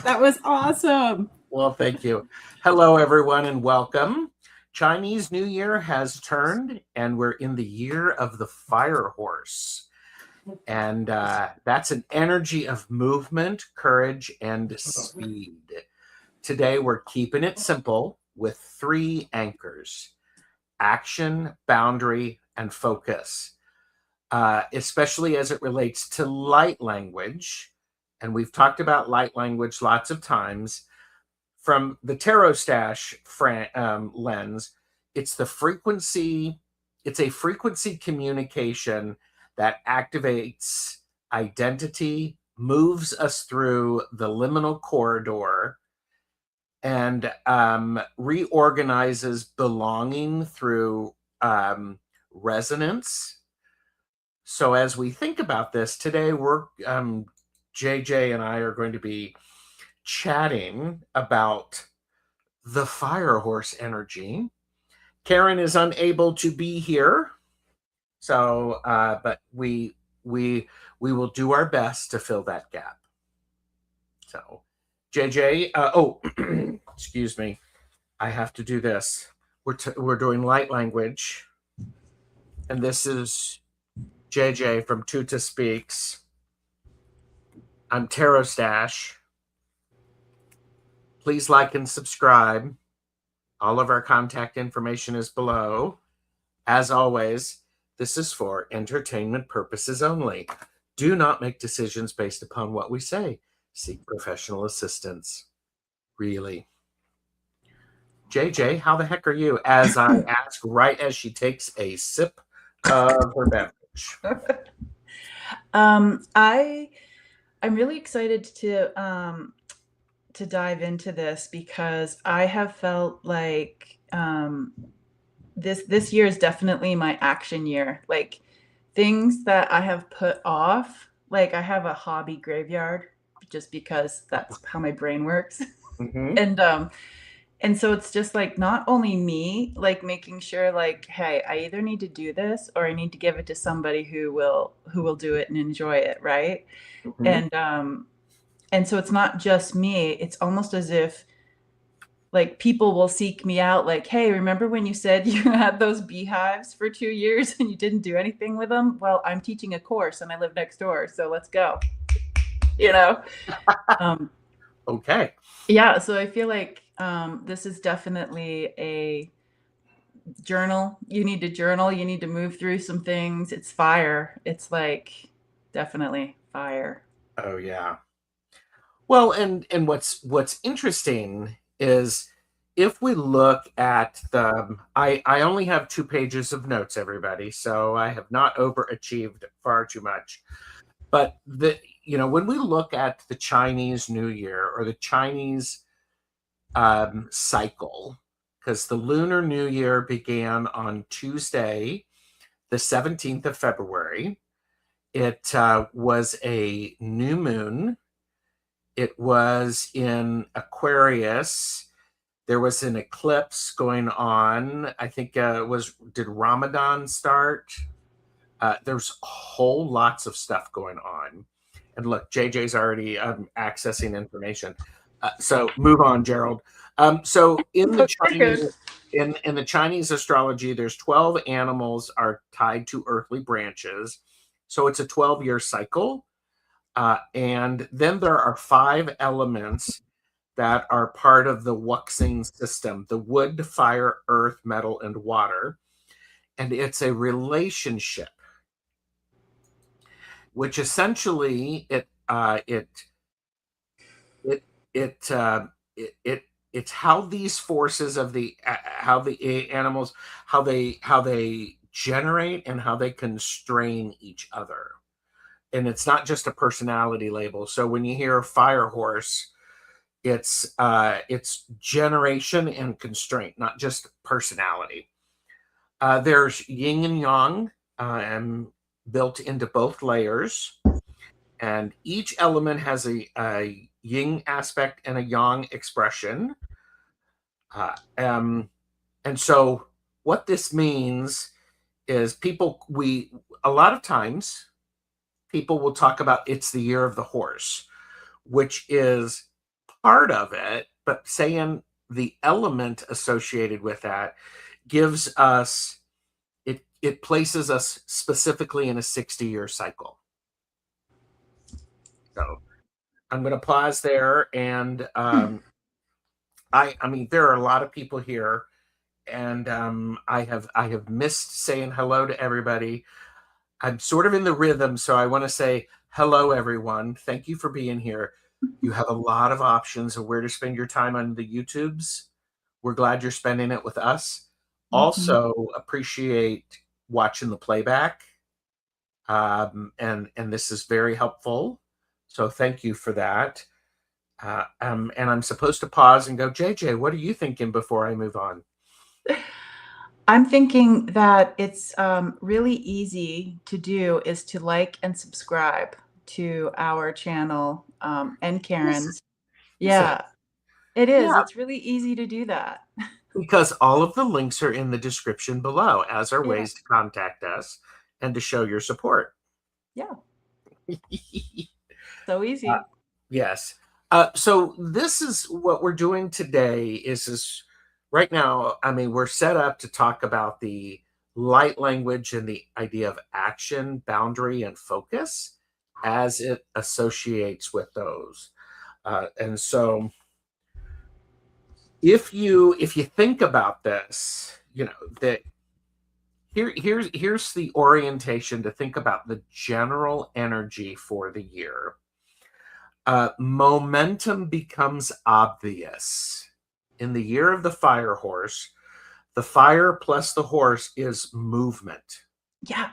That was awesome. Well, thank you. Hello, everyone, and welcome. Chinese New Year has turned, and we're in the year of the fire horse. And that's an energy of movement, courage, and speed. Today, we're keeping it simple with 3 anchors: action, boundary, and focus, especially as it relates to light language. And we've talked about light language lots of times. From the Tarot Stash lens, it's a frequency communication that activates identity, moves us through the liminal corridor, and reorganizes belonging through resonance. So as we think about this today, we're JJ and I are going to be chatting about the fire horse energy. Karen is unable to be here, so but we will do our best to fill that gap. So JJ, excuse me, I have to do this. We're doing light language, and this is JJ from Tuta Speaks. I'm Tarot Stash. Please like and subscribe. All of our contact information is below. As always, this is for entertainment purposes only. Do not make decisions based upon what we say. Seek professional assistance. Really. JJ, how the heck are you? As I ask right as she takes a sip of her beverage. I'm really excited to dive into this because I have felt like this year is definitely my action year. Like things that I have put off, like I have a hobby graveyard just because that's how my brain works. Mm-hmm. And so it's just like not only me, like making sure like, hey, I either need to do this or I need to give it to somebody who will do it and enjoy it, right? Mm-hmm. And so it's not just me. It's almost as if like people will seek me out like, hey, remember when you said you had those beehives for 2 years and you didn't do anything with them? Well, I'm teaching a course and I live next door, so let's go. You know? Okay. Yeah, so I feel like this is definitely a journal. You need to journal. You need to move through some things. It's fire. It's like definitely fire. Oh yeah. Well, and what's interesting is if we look at I only have 2 pages of notes, everybody, so I have not overachieved far too much. But when we look at the Chinese New Year or the Chinese cycle, because the Lunar New Year began on Tuesday, the 17th of February. It was a new moon. It was in Aquarius. There was an eclipse going on. I think did Ramadan start? There's whole lots of stuff going on. And look, JJ's already accessing information. So move on, Gerald. So in the Chinese in the Chinese astrology, there's 12 animals are tied to earthly branches. So it's a 12-year cycle. And then there are 5 elements that are part of the Wuxing system: the wood, fire, earth, metal, and water. And it's a relationship, which essentially it's how these forces of how the animals, how they generate and how they constrain each other. And it's not just a personality label. So when you hear fire horse, it's generation and constraint, not just personality. There's yin and yang built into both layers, and each element has a yin aspect and a yang expression. And so what this means is a lot of times people will talk about it's the year of the horse, which is part of it, but saying the element associated with that gives us it places us specifically in a 60-year cycle. So I'm going to pause there, and I mean there are a lot of people here, and I have missed saying hello to everybody. I'm sort of in the rhythm, so I want to say hello, everyone. Thank you for being here. You have a lot of options of where to spend your time on the YouTubes. We're glad you're spending it with us. Mhm. Also, appreciate watching the playback, and this is very helpful. So thank you for that. And I'm supposed to pause and go, JJ, what are you thinking before I move on? I'm thinking that it's really easy to do is to like and subscribe to our channel and Is, Karen's. is it? Yeah, it is. Yeah, It's really easy to do that. because all of the links are in the description below, as are Yeah, ways to contact us and to show your support. yeah, so Uh, easy. yes. So this is what we're doing today is right now, I mean, we're set up to talk about the light language and the idea of action, boundary, and focus as it associates with those. And so if you think about this, that here's the orientation to think about the general energy for the year. Momentum becomes obvious. In the year of the fire horse, the fire plus the horse is movement. Yeah,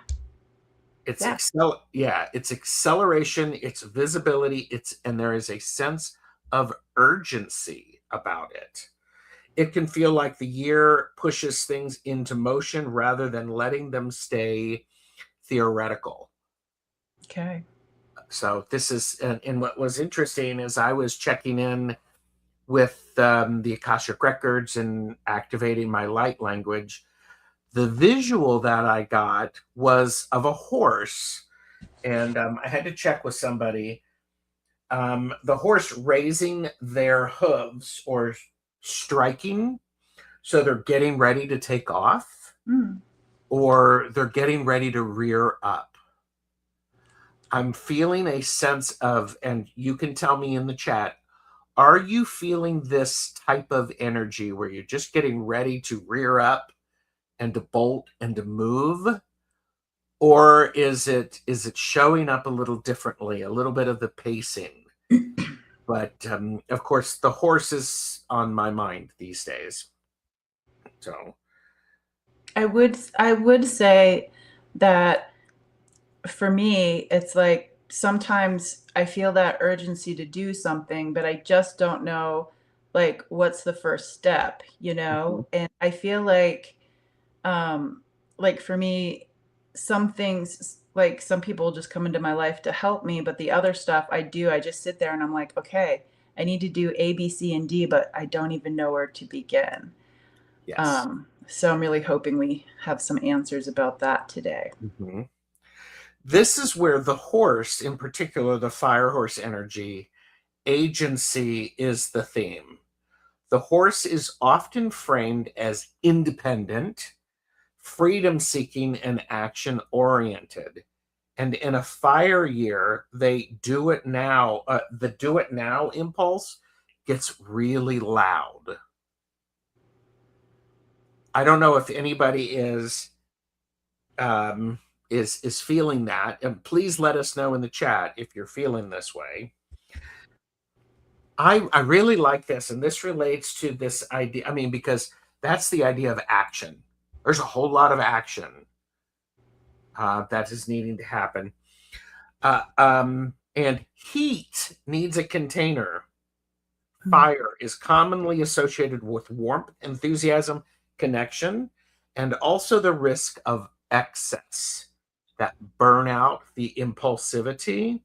yeah. It's acceleration, it's visibility, and there is a sense of urgency about it. It can feel like the year pushes things into motion rather than letting them stay theoretical. Okay. So this is, and what was interesting is I was checking in with the Akashic Records and activating my light language. The visual that I got was of a horse, and I had to check with somebody. The horse raising their hooves or striking, so they're getting ready to take off, Mm. or they're getting ready to rear up. I'm feeling a sense of, and you can tell me in the chat, are you feeling this type of energy where you're just getting ready to rear up and to bolt and to move? Or is it showing up a little differently, a little bit of the pacing? But of course, the horse is on my mind these days. So, I would say that for me, it's like sometimes I feel that urgency to do something, but I just don't know like what's the first step, you mhm, know? And I feel um like for me, some things like some people just come into my life to help me, but the other stuff I just sit there and I'm like, okay, I need to do A, B, C, and D, but I don't even know where to begin. yes. So I'm really hoping we have some answers about that today. Mhm. This is where the horse, in particular, the fire horse energy, agency is the theme. The horse is often framed as independent, freedom seeking, and action oriented. And in a fire year, they do it now. The do it now impulse gets really loud. I don't know if anybody um, is feeling that, and please let us know in the chat if you're feeling this way. I really like this, and this relates to this idea. I mean, because that's the idea of action. There's a whole lot of action that is needing to happen. And heat needs a container. Mm. Fire is commonly associated with warmth, enthusiasm, connection, and also the risk of excess, that burnout, the impulsivity.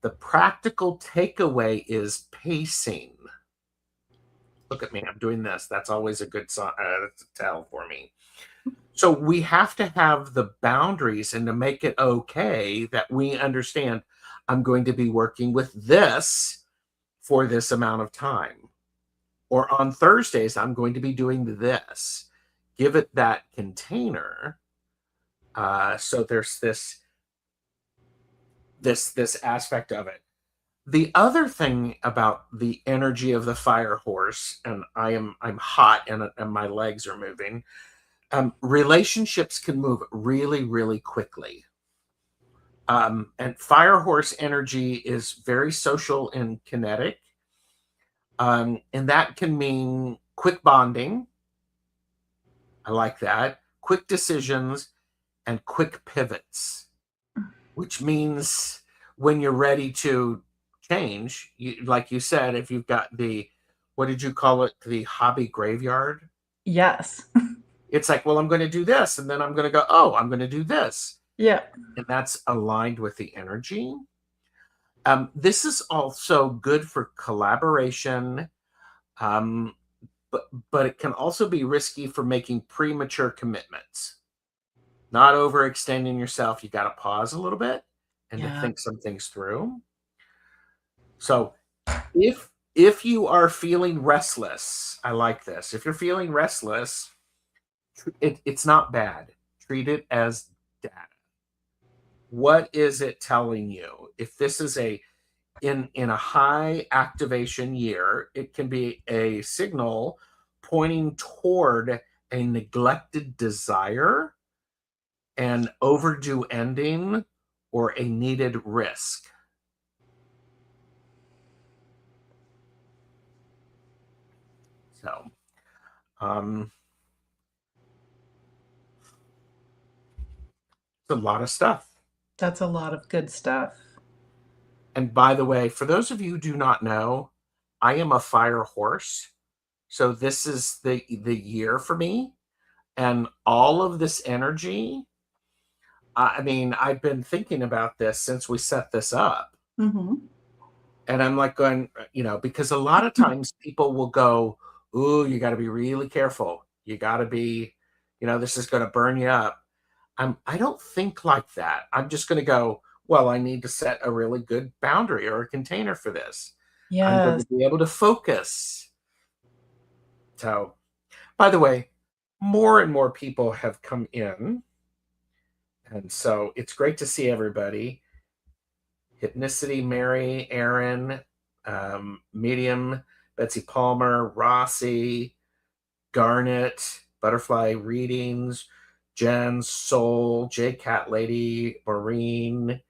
The practical takeaway is pacing. Look at me, I'm doing this. That's always a good tell for me. So we have to have the boundaries and to make it okay that we understand I'm going to be working with this for this amount of time. Or on Thursdays, I'm going to be doing this. Give it that container. So there's this aspect of it. The other thing about the energy of the fire horse, and I'm hot and my legs are moving. Relationships can move really, really quickly. And fire horse energy is very social and kinetic. And that can mean quick bonding. I like that. Quick decisions and quick pivots, which means when you're ready to change, like you said, if you've got what did you call it? The hobby graveyard. Yes. It's like, well, I'm going to do this. And then I'm going to go, oh, I'm going to do this. Yeah. And that's aligned with the energy. This is also good for collaboration, um, but it can also be risky for making premature commitments. Not overextending yourself. You got to pause a little bit and to Yeah. think some things through. So if you are feeling restless, I like this. If you're feeling restless, it's not bad. Treat it as data. What is it telling you? If this is in a high activation year, it can be a signal pointing toward a neglected desire, an overdue ending, or a needed risk. So, um, it's a lot of stuff. That's a lot of good stuff. And by the way, for those of you who do not know, I am a fire horse. So this is the year for me, and all of this energy. I mean, I've been thinking about this since we set this up. Mm-hmm. And I'm like going, because a lot of times people will go, ooh, you got to be really careful. You got to be, this is going to burn you up. I don't think like that. I'm just going to go, well, I need to set a really good boundary or a container for this. I'm going Yes. to be able to focus. So, by the way, more and more people have come in. And so it's great to see everybody. Hypnicity, Mary, Aaron, Medium, Betsy Palmer, Rossi, Garnet, Butterfly Readings, Jen, Soul, J Cat Lady, Maureen,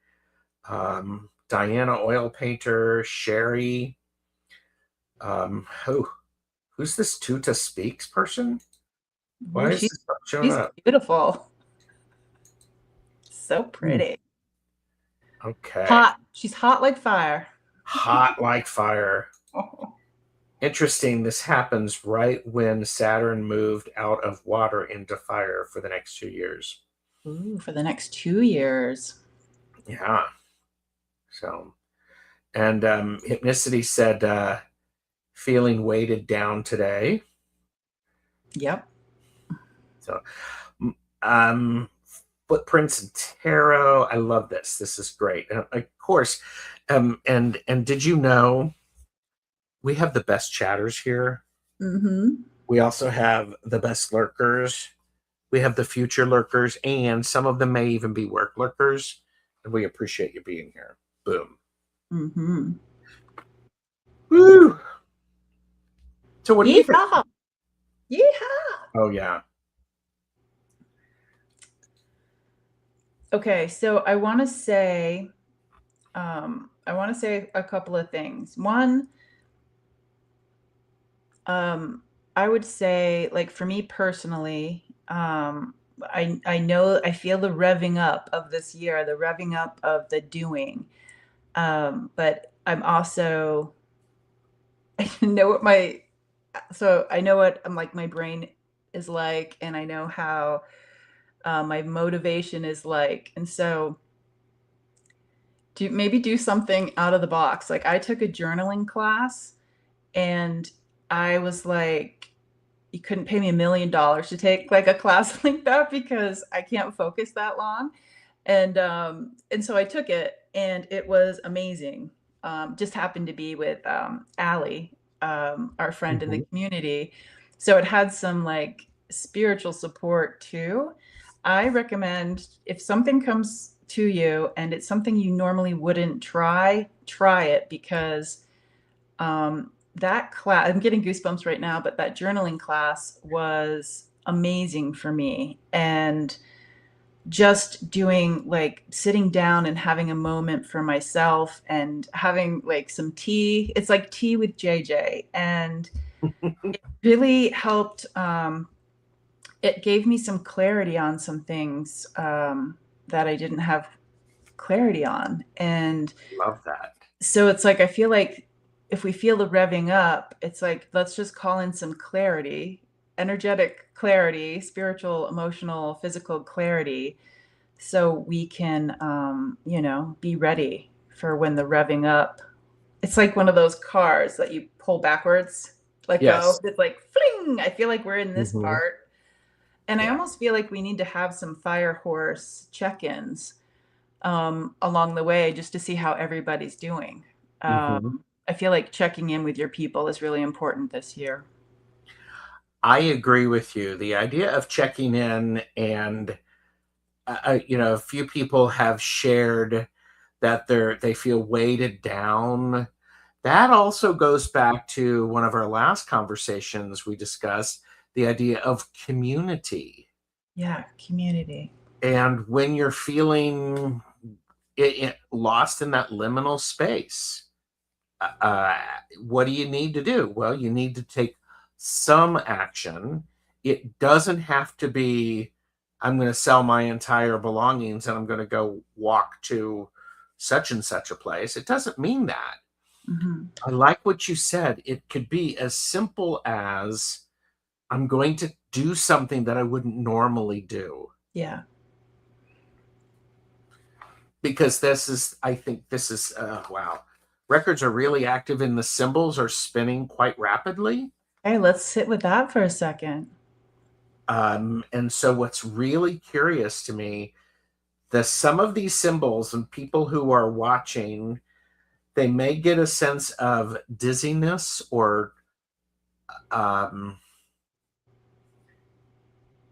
Diana Oil Painter, Sherry. Who's this Tuta Speaks person? Ooh, Why is this not showing she's up? beautiful. So Hmm. pretty. Okay. Hot. She's hot like fire. Hot like fire. Interesting. This happens right when Saturn moved out of water into fire for the next 2 years. Ooh, for the next 2 years. Yeah. So, and Hypnicity said, feeling weighted down today. Yep. So, um, footprints and tarot. I love this. This is great. And of course, and did you know we have the best chatters here? Mm-hmm. We also have the best lurkers. We have the future lurkers, and some of them may even be work lurkers. And we appreciate you being here. Boom. Mm-hmm. Woo! So, what do you think? Yeehaw! Yeehaw! Oh, yeah. Okay, so I want to say a couple of things. One, I would say, like for me personally, I know I feel the revving up of this year, the revving up of the doing. But I'm also I know what I know what I'm like my brain is like, and I know how my motivation is like, and so maybe do something out of the box. Like I took a journaling class, and I was like, you couldn't pay me $1 million to take like a class like that because I can't focus that long. And so I took it, and it was amazing. Just happened to be with Allie, our friend in the Mhm. community. So it had some like spiritual support too. I recommend, if something comes to you and it's something you normally wouldn't try it, because that class, I'm getting goosebumps right now, but that journaling class was amazing for me. And just doing, like, sitting down and having a moment for myself and having like some tea. It's like tea with JJ. And it really helped. It gave me some clarity on some things that I didn't have clarity on. And Love that. so it's like, I feel like if we feel the revving up, it's like, let's just call in some clarity, energetic clarity, spiritual, emotional, physical clarity, so we can, be ready for when the revving up. It's like one of those cars that you pull backwards, let go. Yes. It's like fling. I feel like we're in this Hmm. part. And I Yeah. almost feel like we need to have some fire horse check-ins along the way, just to see how everybody's doing. Hmm. I feel like checking in with your people is really important this year. I agree with you. The idea of checking in, and a few people have shared that they feel weighted down. That also goes back to one of our last conversations we discussed, the idea of community. Yeah, community. And when you're feeling lost in that liminal space, uh, what do you need to do? Well, you need to take some action. It doesn't have to be, I'm going to sell my entire belongings and I'm going to go walk to such and such a place. It doesn't mean that. Hmm. I like what you said. It could be as simple as, I'm going to do something that I wouldn't normally do. Yeah. Because I think this is, wow. Records are really active and the symbols are spinning quite rapidly. Hey, let's sit with that for a second. And so, what's really curious to me, the some of these symbols and people who are watching, they may get a sense of dizziness um,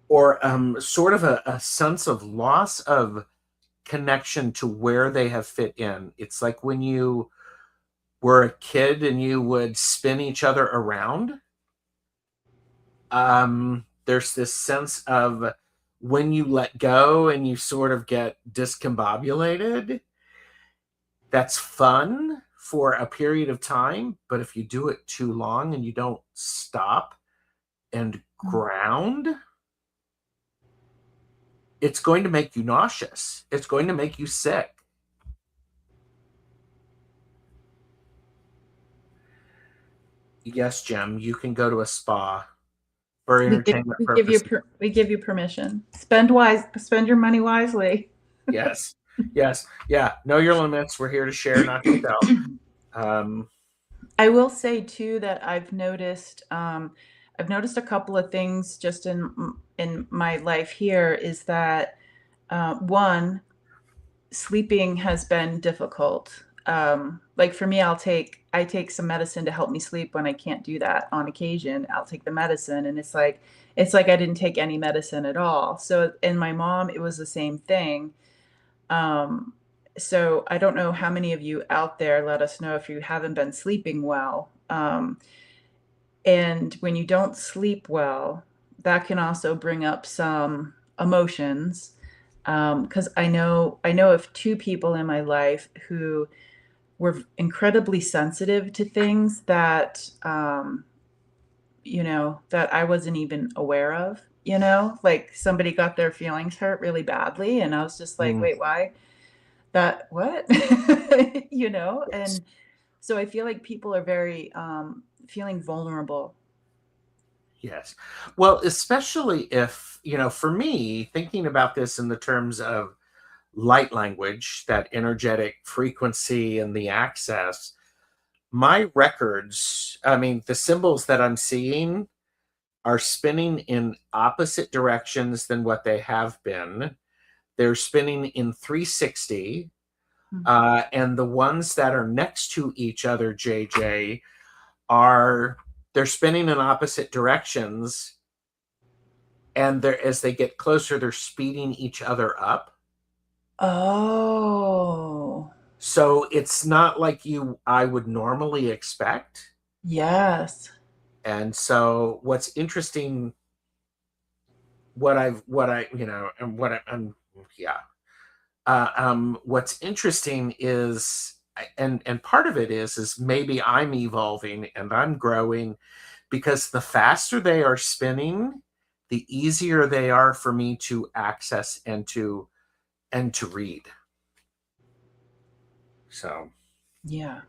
or sort of a sense of loss of connection to where they have fit in. It's like when you were a kid and you would spin each other around. There's this sense of when you let go and you sort of get discombobulated. That's fun for a period of time, but if you do it too long and you don't stop and ground, it's going to make you nauseous. It's going to make you sick. Yes, Jim, you can go to a spa for entertainment purposes. We give you permission. Spend wise. Spend your money wisely. Yes, yes, yeah. Know your limits. We're here to share, not to sell. Um, I will say too that I've noticed a couple of things just in my life here, is that one, sleeping has been difficult. Like for me, I take some medicine to help me sleep when I can't do that. On occasion, I'll take the medicine, and it's like I didn't take any medicine at all. So, and my mom, it was the same thing. Um, so I don't know how many of you out there, let us know if you haven't been sleeping well. And when you don't sleep well, that can also bring up some emotions. Because I know of two people in my life who were incredibly sensitive to things that that I wasn't even aware of. Like somebody got their feelings hurt really badly, and I was just like, mm, wait, why? That what? yes. And so I feel like people are very feeling vulnerable. Yes. Well, especially if, for me, thinking about this in the terms of light language, that energetic frequency and the access, my records, I mean, the symbols that I'm seeing are spinning in opposite directions than what they have been. They're spinning in 360. And the ones that are next to each other, JJ, are they're spinning in opposite directions. And they're, as they get closer, they're speeding each other up. Oh, So it's not like I would normally expect. yes. And so what's interesting, and yeah. What's interesting is, and part of it is maybe I'm evolving and I'm growing because the faster they are spinning, the easier they are for me to access and to read. So, Yeah.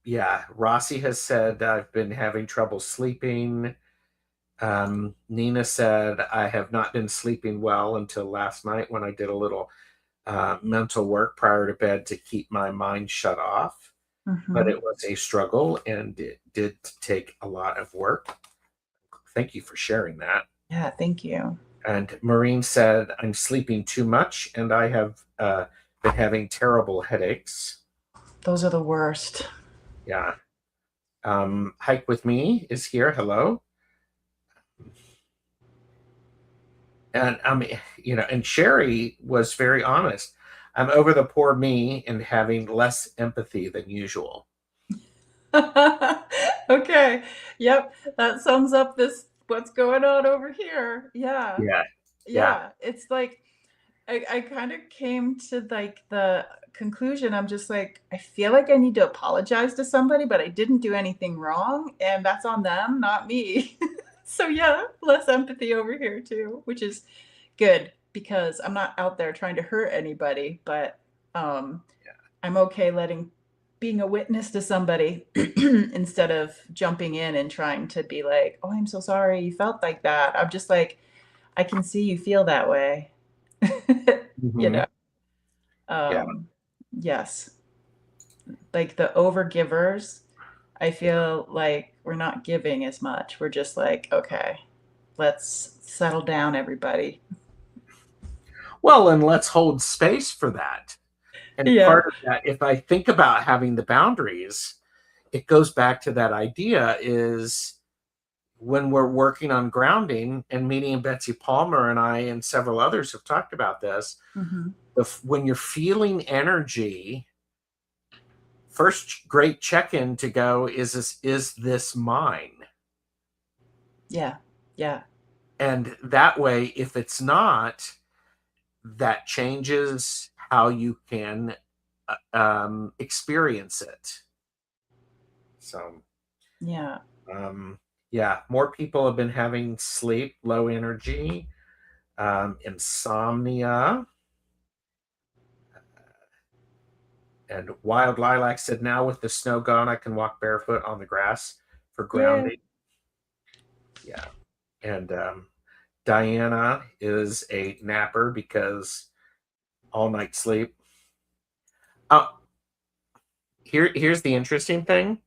yeah, Rossi has said I've been having trouble sleeping. Nina said I have not been sleeping well until last night when I did a little mental work prior to bed to keep my mind shut off. But Hmm. it was a struggle and it did take a lot of work. Thank you for sharing that. Yeah, thank you. And Maureen said, I'm sleeping too much and I have been having terrible headaches. Those are the worst. Yeah. Hike with Me is here. Hello. And and Sherry was very honest. I'm over the poor me and having less empathy than usual. Okay. Yep. That sums up this what's going on over here. Yeah. Yeah. Yeah. Yeah. It's like I kind of came to like the conclusion. I'm just like, I feel like I need to apologize to somebody, but I didn't do anything wrong, and that's on them, not me. So yeah, less empathy over here too, which is good because I'm not out there trying to hurt anybody, but um I'm okay letting being a witness to somebody instead of jumping in and trying to be like, "Oh, I'm so sorry you felt like that." I'm just like, I can see you feel that way. You Hmm. know. Yeah. Yes. Like the overgivers, I Yeah. feel like we're not giving as much. We're just like, okay, let's settle down, everybody. Well, and let's hold space for that. And Yeah. part of that, if I think about having the boundaries, it goes back to that idea is when we're working on grounding, and Meeting and Betsy Palmer and I and several others have talked about this. Hmm. When you're feeling energy, first great check-in to go is this mine? Yeah. Yeah. And that way, if it's not, that changes how you can experience it. So, Yeah. yeah, more people have been having sleep, low energy, insomnia. And Wild Lilac said, now with the snow gone, I can walk barefoot on the grass for Yeah. grounding. Yeah. And Diana is a napper because all night sleep. Uh, here's the interesting thing.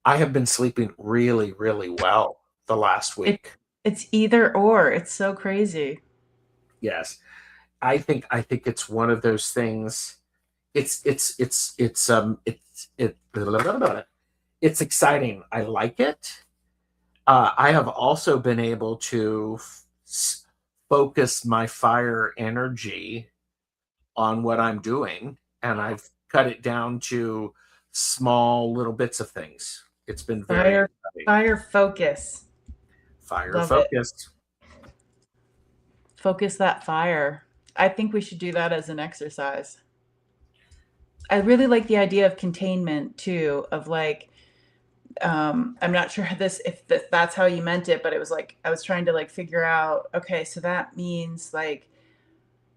I have been sleeping really, really well the last It week. it's either or. It's so crazy. Yes. I think it's one of those things. It's exciting. I like it. I have also been able to focus my fire energy on what I'm doing, and I've cut it down to small little bits of things. It's been very Fire exciting. fire focus. Fire Love it. focused. Focus that fire. I think we should do that as an exercise. I really like the idea of containment too, of like, I'm not sure this if that's how you meant it, but it was like I was trying to like figure out, okay, so that means like,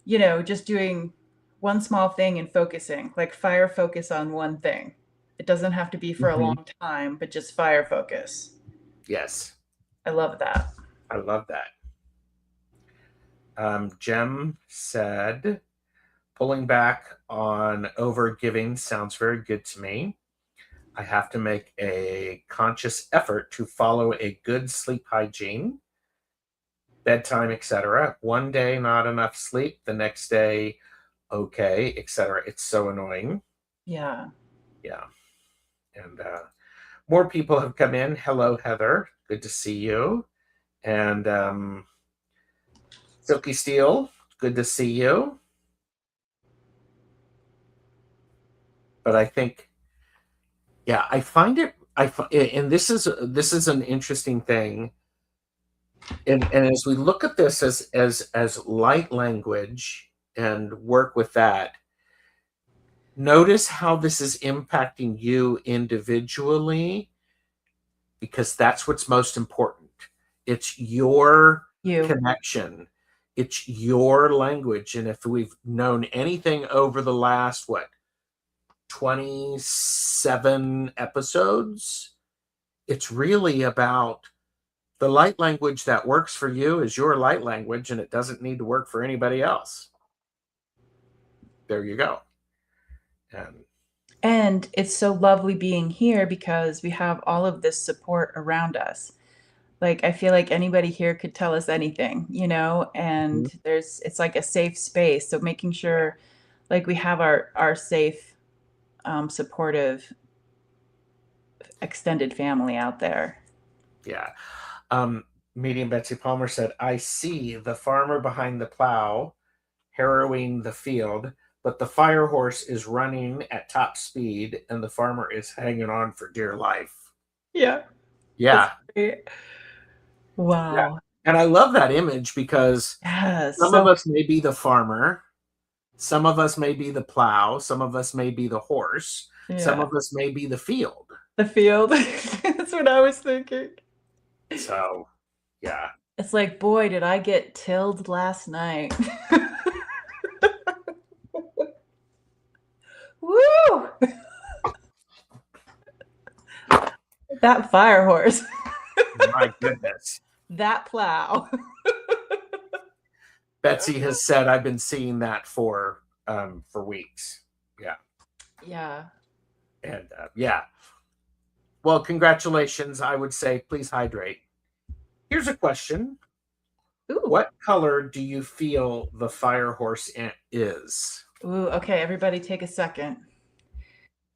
just doing one small thing and focusing, like fire focus on one thing. It doesn't have to be for a Mhm. long time, but just fire focus. Yes, I love that. I love that. Jem said, pulling back on over giving sounds very good to me. I have to make a conscious effort to follow a good sleep hygiene, bedtime, etc. One day, not enough sleep. The next day, okay, etc. It's so annoying. Yeah. Yeah. And more people have come in. Hello, Heather. Good to see you. And Silky Steel, good to see you. But I think, yeah, I find it. And this is an interesting thing. And as we look at this as light language and work with that, notice how this is impacting you individually, because that's what's most important. It's your You. connection, it's your language. And if we've known anything over the last, what, 27 episodes, it's really about the light language that works for you is your light language, and it doesn't need to work for anybody else. There you go. And And it's so lovely being here because we have all of this support around us. Like, I feel like anybody here could tell us anything, you know, and mhm, it's like a safe space. So making sure like we have our safe, supportive, extended family out there. yeah. Um, Medium Betsy Palmer said, I see the farmer behind the plow harrowing the field, but the fire horse is running at top speed and the farmer is hanging on for dear life. Yeah, that's Yeah. great. Yeah. Wow. And I love that image because Yes. some of So us may be the farmer, some of us may be the plow, some of us may be the horse, some yeah, of us may be the field. the field. That's what I was thinking. So, yeah. It's like, boy, did I get tilled last night. Woo! That fire horse. My goodness. That plow. Betsy has said I've been seeing that for weeks. Yeah. Yeah. And yeah. Well, congratulations. I would say please hydrate. Here's a question. Ooh. What color do you feel the fire horse is? Ooh, okay, everybody take a second.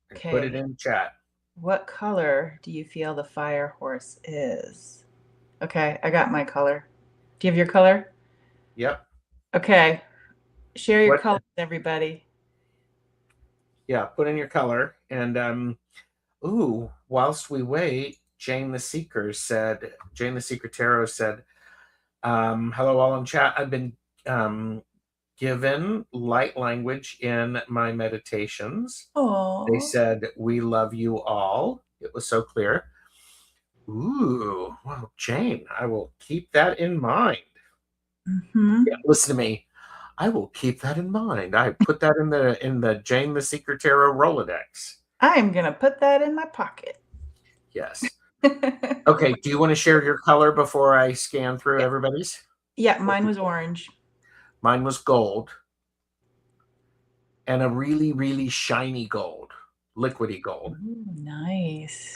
And put it Okay. in chat. What color do you feel the fire horse is? Okay, I got my color. Do you have your color? Yep. Okay. Share your What colors, everybody. Yeah, put in your color. And ooh, whilst we wait, Jane the Seeker Tarot said, hello all in chat. I've been given light language in my meditations. They Oh. said, we love you all. It was so clear. Ooh, well, Jane, I will keep that in mind. Yeah, Mm-hmm. listen to me. I will keep that in mind. I put that in the Jane the Seeker Tarot Rolodex. I'm gonna put that in my pocket. Yes. Okay. Do you want to share your color before I scan through Yeah, everybody's? yeah, mine was orange. Mine was gold and a really, really shiny gold, liquidy gold. Ooh, nice.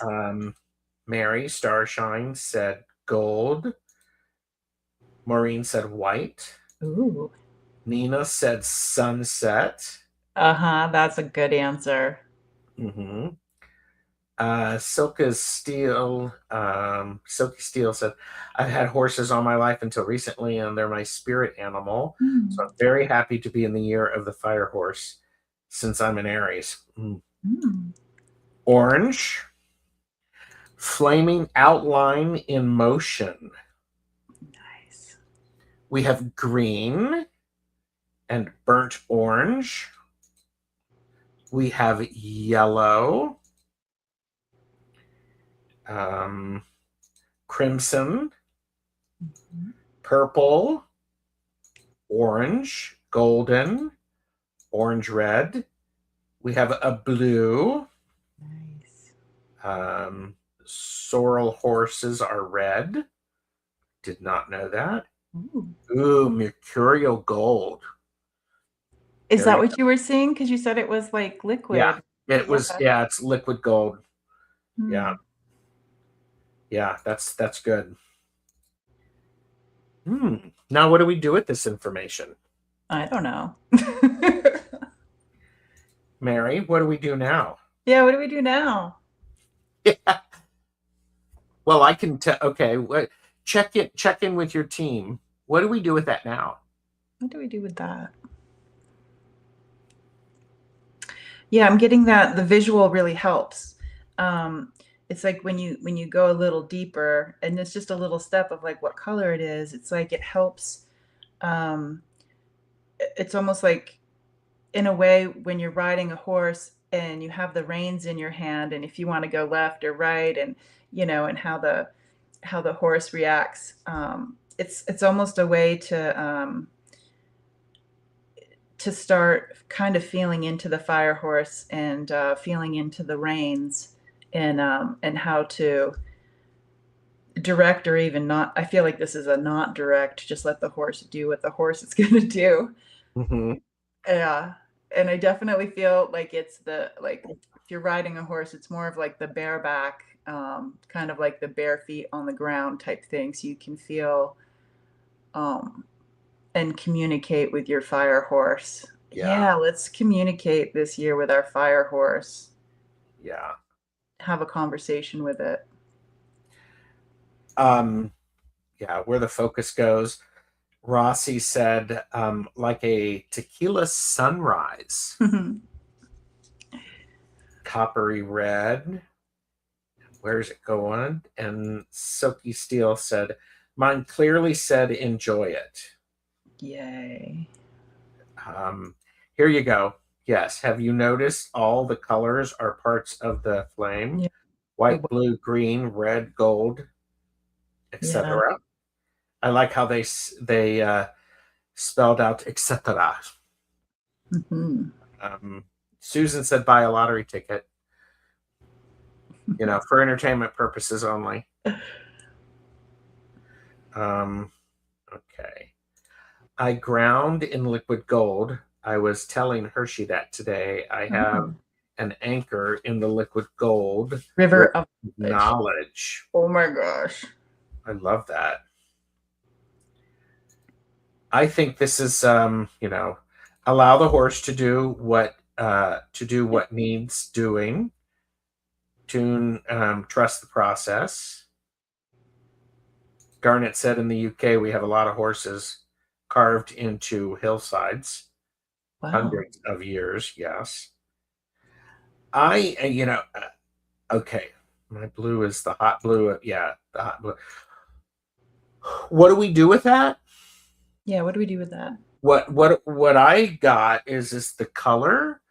Mary Starshine said gold. Maureen said white. Ooh. Nina said sunset. Uh-huh, that's a good answer. Mm-hmm. Silky Steel said, I've had horses all my life until recently, and they're my spirit animal. So Mm. I'm very happy to be in the year of the fire horse since I'm an Aries. Mm. Orange, flaming outline in motion. Nice. We have green and burnt orange. We have yellow, um, crimson, Mhm. purple, orange, golden, orange red. We have a blue. Nice. Sorrel horses are red. Did not know that. Ooh. Ooh, mercurial gold. Is There that you what go. you were seeing? Because you said it was like Yeah, liquid. it Yeah. was. Yeah, it's liquid gold. Yeah. Hmm. Yeah, that's good. Hmm. Now, what do we do with this information? I don't know. Mary, what do we do now? Yeah, what do we do now? Well, I can tell. Okay, check in with your team. What do we do with that now? What do we do with that? Yeah, I'm getting that the visual really helps. Um, it's like when you go a little deeper, and it's just a little step of like what color it is. It's like it helps. Um, it's almost like in a way when you're riding a horse and you have the reins in your hand, and if you want to go left or right, and and how the horse reacts. It's almost a way to start kind of feeling into the fire horse and feeling into the reins and how to direct or even not. I feel like this is a not direct. Just let the horse do what the horse is going to do. Hmm. Yeah, and I definitely feel like it's the like if you're riding a horse, it's more of like the bareback, kind of like the bare feet on the ground type thing. So you can feel um, and communicate with your fire horse. Yeah, Yeah, let's communicate this year with our fire horse. yeah. Have a conversation with it. Um, yeah, where the focus goes. Rossi said, like a tequila sunrise, coppery red. Where's it going? And Silky Steel said, mine clearly said, enjoy it. Yay. Um, Here you go. Yes. Have you noticed all the colors are parts of the flame? Yeah. The White, blue, green, red, gold, yeah. etc. I like how they spelled out etc. Hmm. Susan said buy a lottery ticket, for entertainment purposes only. Um, okay. I ground in liquid gold. I was telling Hershey that today. I have Oh. an anchor in the liquid gold River river of of knowledge. knowledge. Oh my gosh. I love that. I think this is, allow the horse to do Yeah. what needs doing. Tune, trust the process. Garnet said in the UK we have a lot of horses carved into hillsides, Wow. hundreds of years. Yes, I, okay. My blue is the hot blue. Yeah, the hot blue. What do we do with that? Yeah. What do we do with that? What I got is the color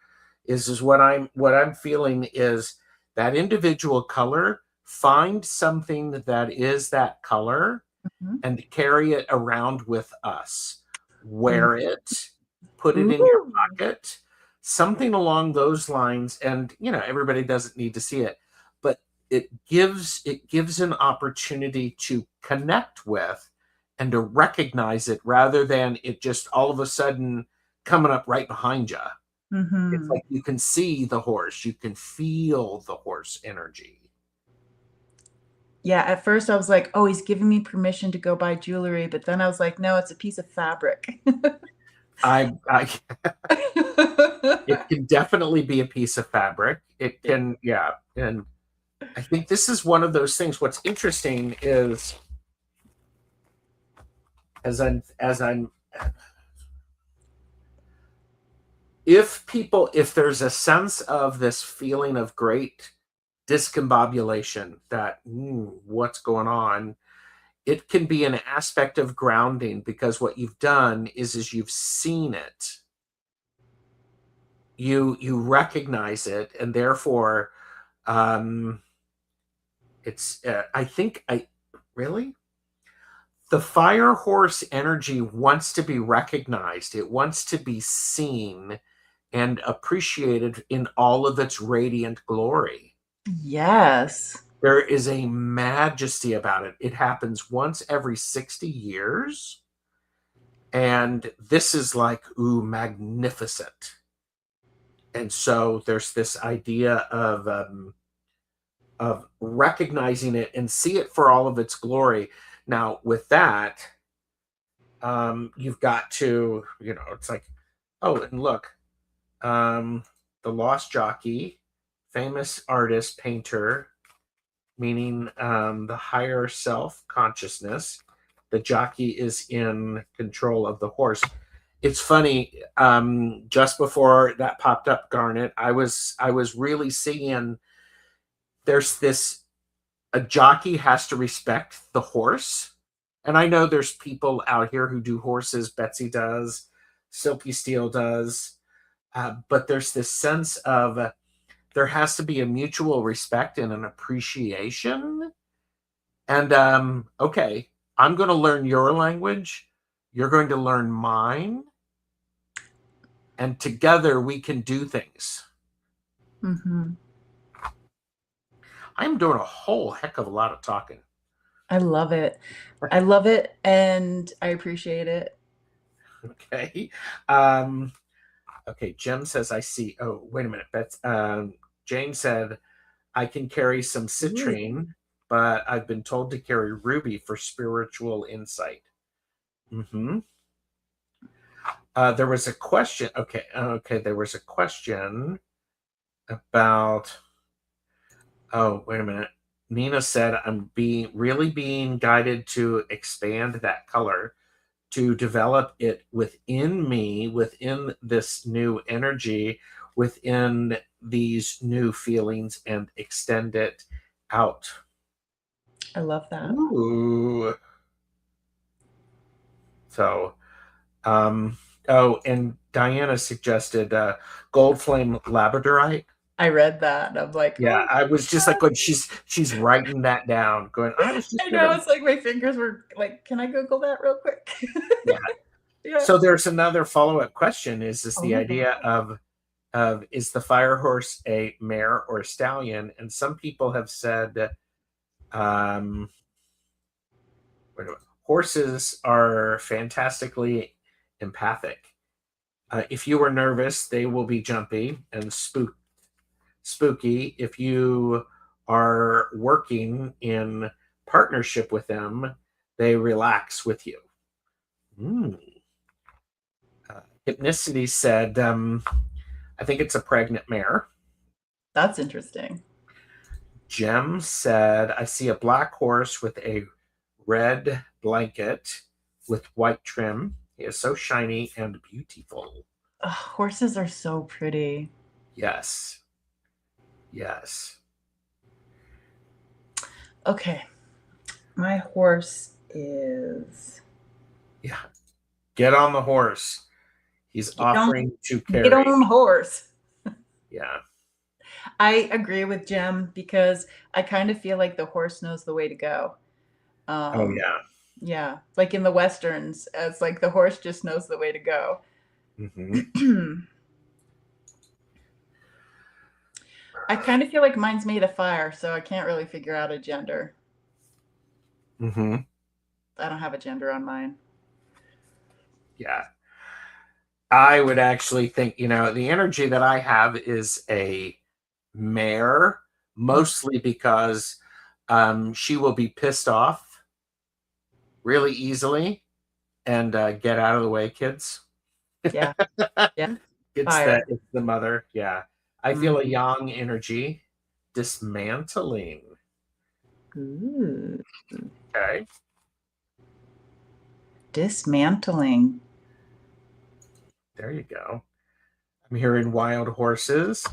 is what I'm feeling is that individual color. Find something that is that color Hmm. and carry it around with us. Ooh. Wear it, put it in your Ooh. pocket, something along those lines. And everybody doesn't need to see it, but it gives an opportunity to connect with and to recognize it rather than it just all of a sudden coming up right behind you. It's Hmm. like you can see the horse, you can feel the horse energy. Yeah, at first I was like, "Oh, he's giving me permission to go buy jewelry," but then I was like, "No, it's a piece of fabric." I It can definitely be a piece of fabric. It Yeah. can, yeah. And I think this is one of those things. What's interesting is as I'm if there's a sense of this feeling of great discombobulation that what's going on, it can be an aspect of grounding because what you've done is you've seen it, you recognize it, and therefore um it's I think I really the fire horse energy wants to be recognized, it wants to be seen and appreciated in all of its radiant glory. Yes. There is a majesty about it. It happens once every 60 years. And this is like, ooh, magnificent. And so there's this idea of of recognizing it and see it for all of its glory. Now, with that, you've got to, it's like, oh, and look, um, the lost jockey, famous artist, painter, meaning the higher self consciousness. The jockey is in control of the horse. It's funny. Just before that popped up, Garnet, I was really seeing there's this a jockey has to respect the horse. And I know there's people out here who do horses. Betsy does, Silky Steel does. But there's this sense of there has to be a mutual respect and an appreciation. And okay, I'm going to learn your language. You're going to learn mine. And together we can do things. Mm-hmm. I'm doing a whole heck of a lot of talking. I love it. I love it, and I appreciate it. Okay. Okay, Jim says, I see. Oh, wait a minute. Jane said, I can carry some Ooh, citrine, but I've been told to carry ruby for spiritual insight. Mm-hmm. There was a question. Okay. There was a question about. Oh, wait a minute. Nina said, I'm really being guided to expand that color, to develop it within me, within this new energy, within these new feelings, and extend it out. I love that. Ooh. So, um, oh, and Diana suggested gold flame labradorite. I read that, and I'm like, Yeah, oh, I was just like, when she's writing that down, going, I was just I know. gonna, It's like my fingers were like, can I Google that real quick? yeah. Yeah. So there's another follow-up question: is this Oh the my God. idea of is the fire horse a mare or a stallion? And some people have said um, horses are fantastically empathic. If you are nervous, they will be jumpy and spooky. If you are working in partnership with them, they relax with you. Mm. Hypnicity said, I think it's a pregnant mare. That's interesting. Jem said, I see a black horse with a red blanket with white trim. He is so shiny and beautiful. Ugh, horses are so pretty. Yes. Yes. Okay. My horse is Yeah. Get on the horse. He's get on offering to get carry. on the horse. Yeah. I agree with Jem because I kind of feel like the horse knows the way to go. Oh, Um, yeah. yeah, like in the westerns, as like the horse just knows the way to go. Mm-hmm. I kind of feel like mine's made of fire, so I can't really figure out a gender. Mm-hmm. I don't have a gender on mine. Yeah. I would actually think, the energy that I have is a mare, Mm, mostly because she will be pissed off really easily and get out of the way, kids. yeah, yeah, It's fire. the mother. Yeah. I feel a Mhm. yang energy dismantling. Ooh, Okay. dismantling. There you go. I'm hearing wild horses.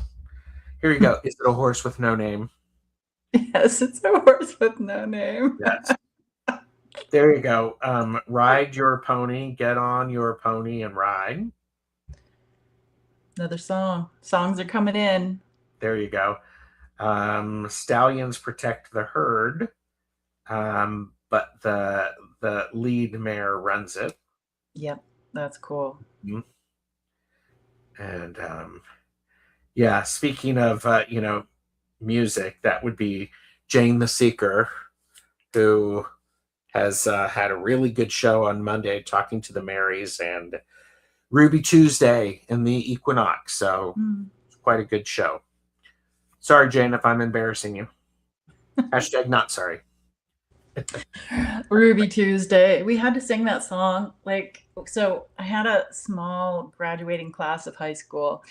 Here you go. Is it a horse with no name? Yes, it's a horse with no name. Yes. There you go. Ride your pony, get on your pony and ride. Another song. Songs are coming in. There you go. Stallions protect the herd, but the lead mare runs it. Yep, that's cool. Mhm. And yeah, speaking of music, that would be Jane the Seeker, who has had a really good show on Monday talking to the Marys, and Ruby Tuesday in the Equinox. So Mm. it's quite a good show. Sorry, Jane, if I'm embarrassing you. Hashtag not sorry. Ruby Tuesday. We had to sing that song. Like, so I had a small graduating class of high school,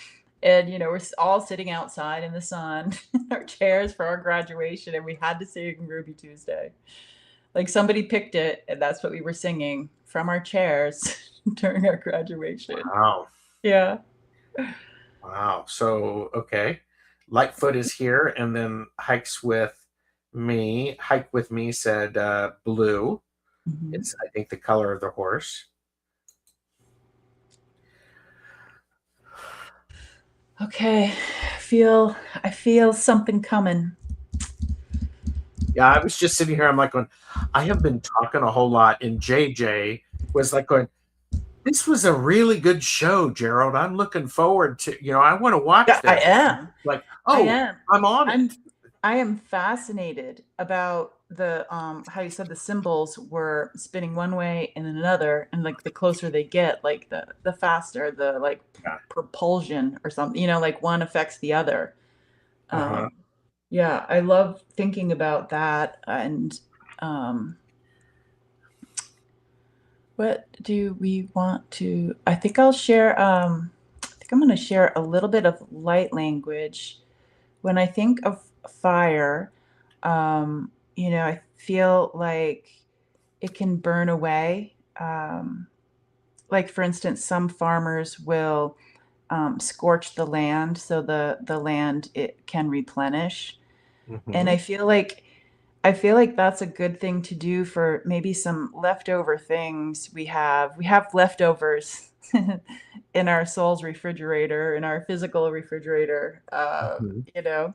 and we're all sitting outside in the sun in our chairs for our graduation, and we had to sing Ruby Tuesday. Like somebody picked it, and that's what we were singing from our chairs during our graduation. Wow. Yeah. Wow. So, okay. Lightfoot is here and then hikes with me. Hike with me said blue. Mhm. It's, I think, the color of the horse. Okay. I feel something coming. Yeah, I was just sitting here. I'm like going, I have been talking a whole lot. And JJ was like going, this was a really good show, Gerald. I'm looking forward to, I want to watch Yeah, I this. am. Like, I oh, am. I'm on it. I'm I am fascinated about the how you said the symbols were spinning one way and then another, and like the closer they get, like the faster the like Yeah. propulsion or something, like one affects the other. Uh-huh. Um yeah, I love thinking about that. And um what do we want to I think I'm going to share a little bit of light language. When I think of fire, I feel like it can burn away. Like for instance, some farmers will scorch the land so the land it can replenish. And Hmm. I feel like that's a good thing to do for maybe some leftover things we have. We have leftovers in our soul's refrigerator, in our physical refrigerator. Hmm. You know,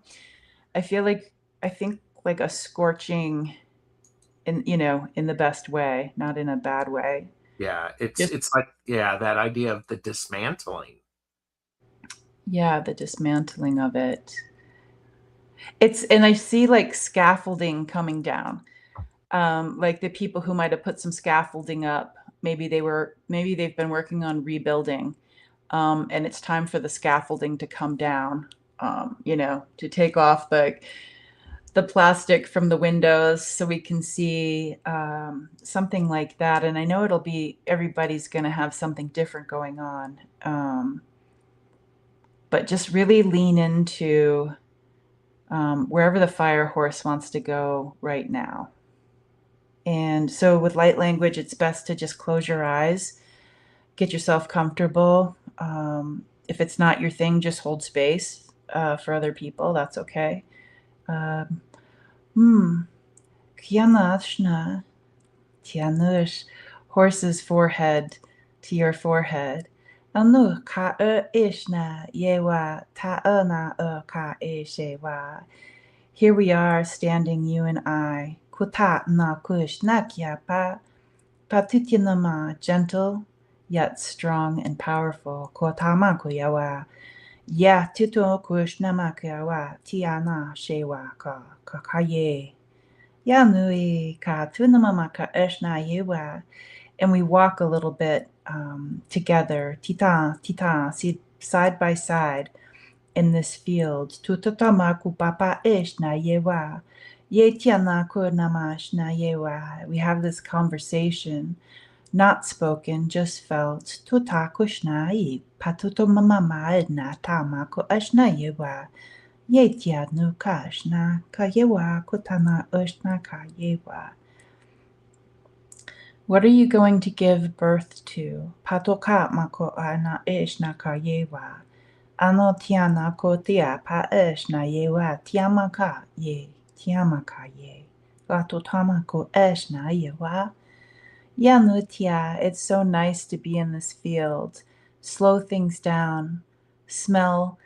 I feel like I think like a scorching in the best way, not in a bad way. Yeah, it's Just it's like, yeah, that idea of the dismantling. yeah, the dismantling of it. And I see like scaffolding coming down. Like the people who might have put some scaffolding up, maybe they've been working on rebuilding. And it's time for the scaffolding to come down. To take off the plastic from the windows so we can see something like that. And I know everybody's going to have something different going on. But just really lean into wherever the fire horse wants to go right now. And so with light language, it's best to just close your eyes, get yourself comfortable. If it's not your thing, just hold space for other people. That's okay. Um, hmm. Kianashna, Tianush, horse's forehead to your forehead. Anu ka ishna yewa ta na ka shewa. Here we are standing, you and I. Kuta na kush na kya pa patutyanama, gentle yet strong and powerful. Kotama kuyawa. Ya tuto kush namakuyawa tiana shewa ka kakaye. Yanui ka tunamama ka eshna yewa. And we walk a little bit together, tita, tita, side by side in this field. Tutatama ku papa eshna yewa. Ye tiana ku namashna yewa. We have this conversation, not spoken, just felt. Tutakushna i patuto mama edna tama ku eshna yewa. Yetia no kashna kayewa kutana ushna kayewa. What are you going to give birth to? Patoka mako ana ishna kayewa. Ano tiana ko tia pa ishna yewa tiamaka ye tiamaka ye. Gatotama ko ishna yewa. Yanutia, it's so nice to be in this field. Slow things down. Smell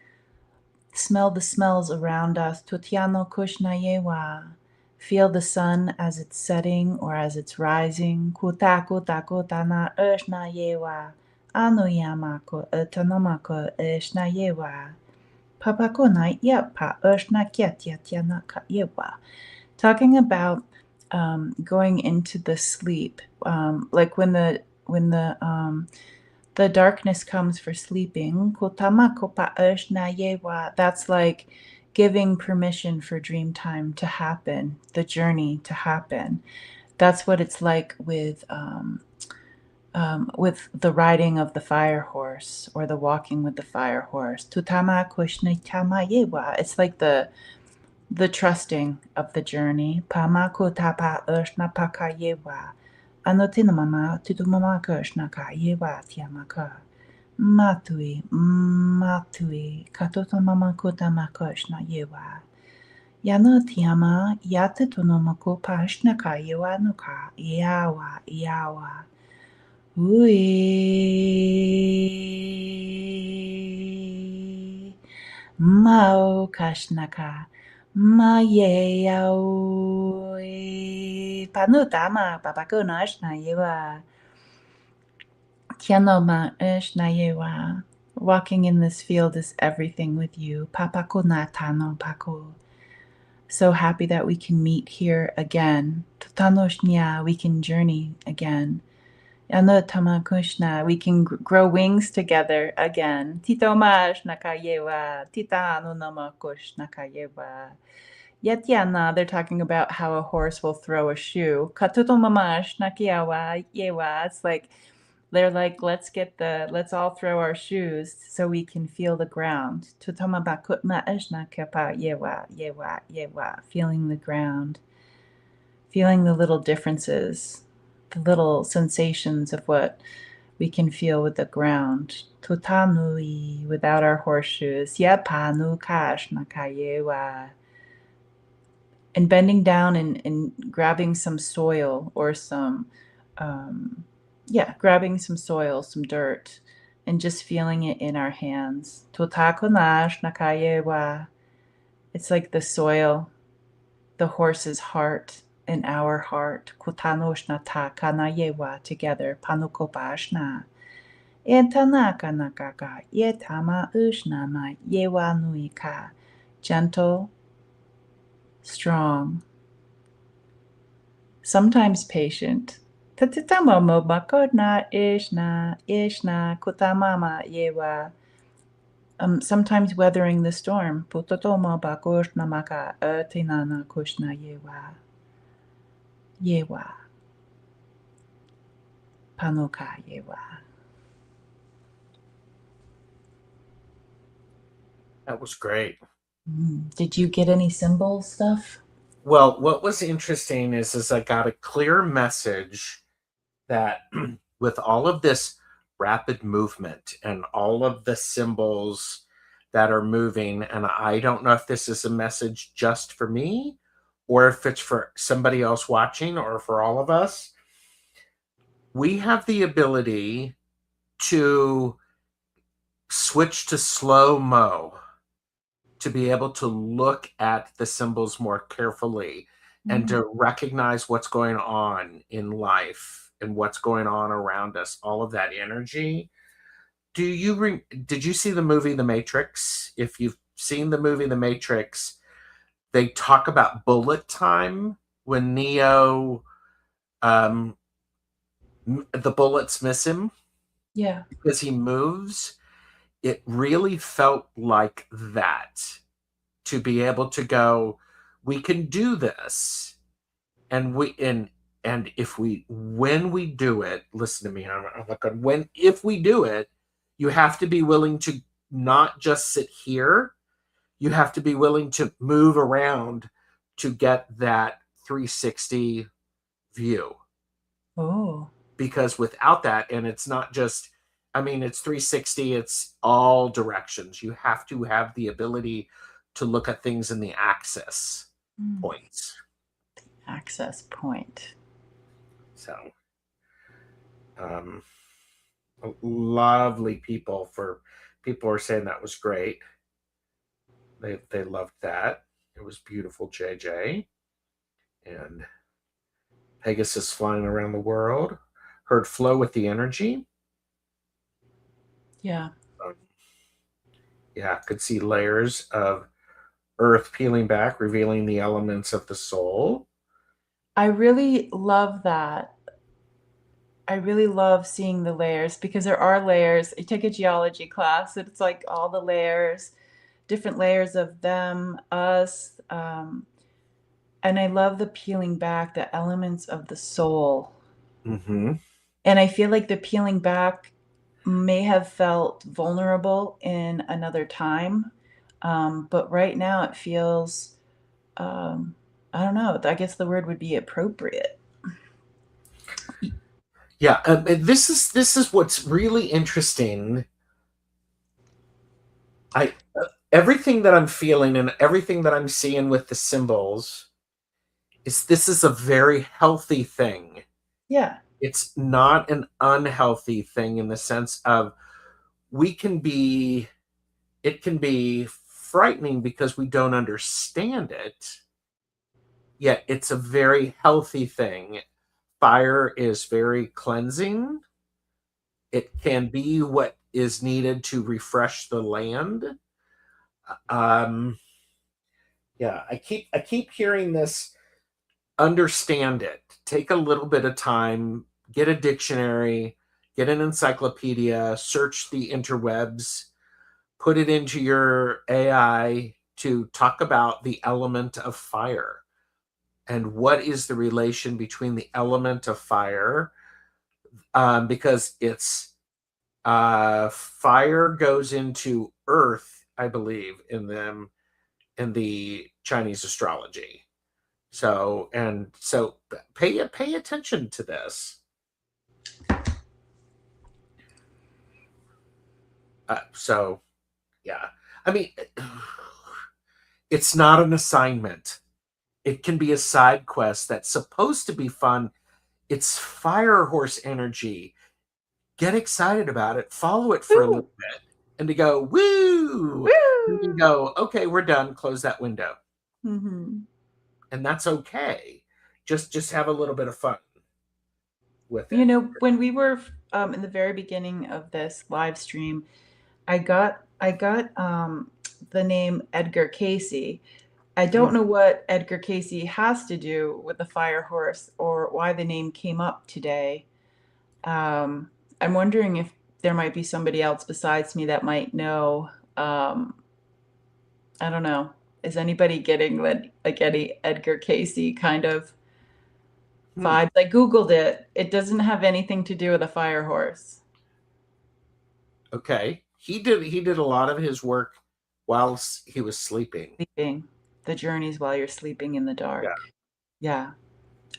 the smells around us. Totiano kushnayewa. Feel the sun as it's setting or as it's rising. Kuta kuta kuta na ushnayewa. Anoyamako utanomako ushnayewa. Papakona yepa ushnakyatyatyana talking about going into the sleep, like when the darkness comes for sleeping. That's like giving permission for dream time to happen, the journey to happen. That's what it's like with the riding of the fire horse or the walking with the fire horse. Tutama kushna tama yewa. It's like the trusting of the journey. Pama kutapa ushna paka yewa. Anotina mama tutumama kushna ka yewa tiamaka. Matui, matui, katoto mama kutama kushna yewa. Yana tiama yate tonomako pashna ka yewa nuka. Yawa, yawa. Ui Mao Kashnaka Maye Aoi Panutama Papakuna Shnayewa Tianoma Shnayewa. Walking in this field is everything with you. Papakuna Tano Paku. So happy that we can meet here again. Tutanoshnia, we can journey again. Ano Tamakushna, we can grow wings together again. Tito Mash Nakayewa, Tita Anu Namakush Nakayewa. Yetiana, they're talking about how a horse will throw a shoe. Katuto Mamash Nakiawa Yewa. It's like they're like, let's all throw our shoes so we can feel the ground. Tutoma Bakutma Eshna Kepa Yewa, Yewa, Yewa, feeling the ground, feeling the little differences, the little sensations of what we can feel with the ground. Tutanui, without our horseshoes. Yapanu kash nakayewa. And bending down and grabbing some soil or grabbing some soil, some dirt, and just feeling it in our hands. Totakonash nakayewa. It's like the soil, the horse's heart, and our heart. Kutanoshna ta kanayewa together. Panukopashna. Etanaka nakaka. Yetama ushnama. Yewa nuika. Gentle, strong, sometimes patient. Tatitama mobakodna ishna, ishna, kutamama yewa. Sometimes weathering the storm. Putotomo bakoshna maka tinana kushna yewa. Yewa. Panoka yewa. That was great. Did you get any symbol stuff? Well, what was interesting is I got a clear message that with all of this rapid movement and all of the symbols that are moving, and I don't know if this is a message just for me or if it's for somebody else watching or for all of us, we have the ability to switch to slow mo, to be able to look at the symbols more carefully and to recognize what's going on in life and what's going on around us, all of that energy. Did you see the movie The Matrix? If you've seen the movie The Matrix, they talk about bullet time when Neo, the bullets miss him Yeah. because he moves. It really felt like that, to be able to go, we can do this. And if we, when we do it, listen to me, I'm like, if we do it, you have to be willing to not just sit here. You have to be willing to move around to get that 360 view. Oh. Because without that, and it's not just, I mean, it's 360, it's all directions. You have to have the ability to look at things in the axis points. Access point. So, lovely people are saying that was great. They loved that. It was beautiful, JJ. And Pegasus flying around the world. Heard flow with the energy. Yeah. Yeah, could see layers of earth peeling back, revealing the elements of the soul. I really love that. I really love seeing the layers because there are layers. I took a geology class and it's like all the layers different layers of them, us, and I love the peeling back, the elements of the soul. Mm-hmm. And I feel like the peeling back may have felt vulnerable in another time, but right now it feels, um, I don't know. I guess the word would be appropriate. Yeah, and this is what's really interesting. I Everything that I'm feeling and everything that I'm seeing with the symbols is this is a very healthy thing. Yeah. It's not an unhealthy thing in the sense of we can be it can be frightening because we don't understand it, yet it's a very healthy thing. Fire is very cleansing. It can be what is needed to refresh the land. Um, yeah, I keep hearing this. Understand it. Take a little bit of time. Get a dictionary. Get an encyclopedia. Search the interwebs. Put it into your AI to talk about the element of fire and what is the relation between the element of fire, because it's fire goes into earth, I believe, in the Chinese astrology. So pay attention to this. So yeah, I mean, it's not an assignment. It can be a side quest that's supposed to be fun. It's fire horse energy. Get excited about it. Follow it for a Woo! little bit, and to go woo, and then Woo! go okay. We're done. Close that window, Hmm. and that's okay. Just have a little bit of fun with You it. know, when we were in the very beginning of this live stream, I got the name Edgar Casey. I don't Mm, know what Edgar Casey has to do with the fire horse or why the name came up today. Um, I'm wondering if there might be somebody else besides me that might know. Um, I don't know. Is anybody getting like any Edgar Casey kind of hmm. vibes? I Googled it. It doesn't have anything to do with a fire horse. Okay, he did a lot of his work while he was sleeping. Sleeping. The journeys while you're sleeping in the Yeah, dark. Yeah.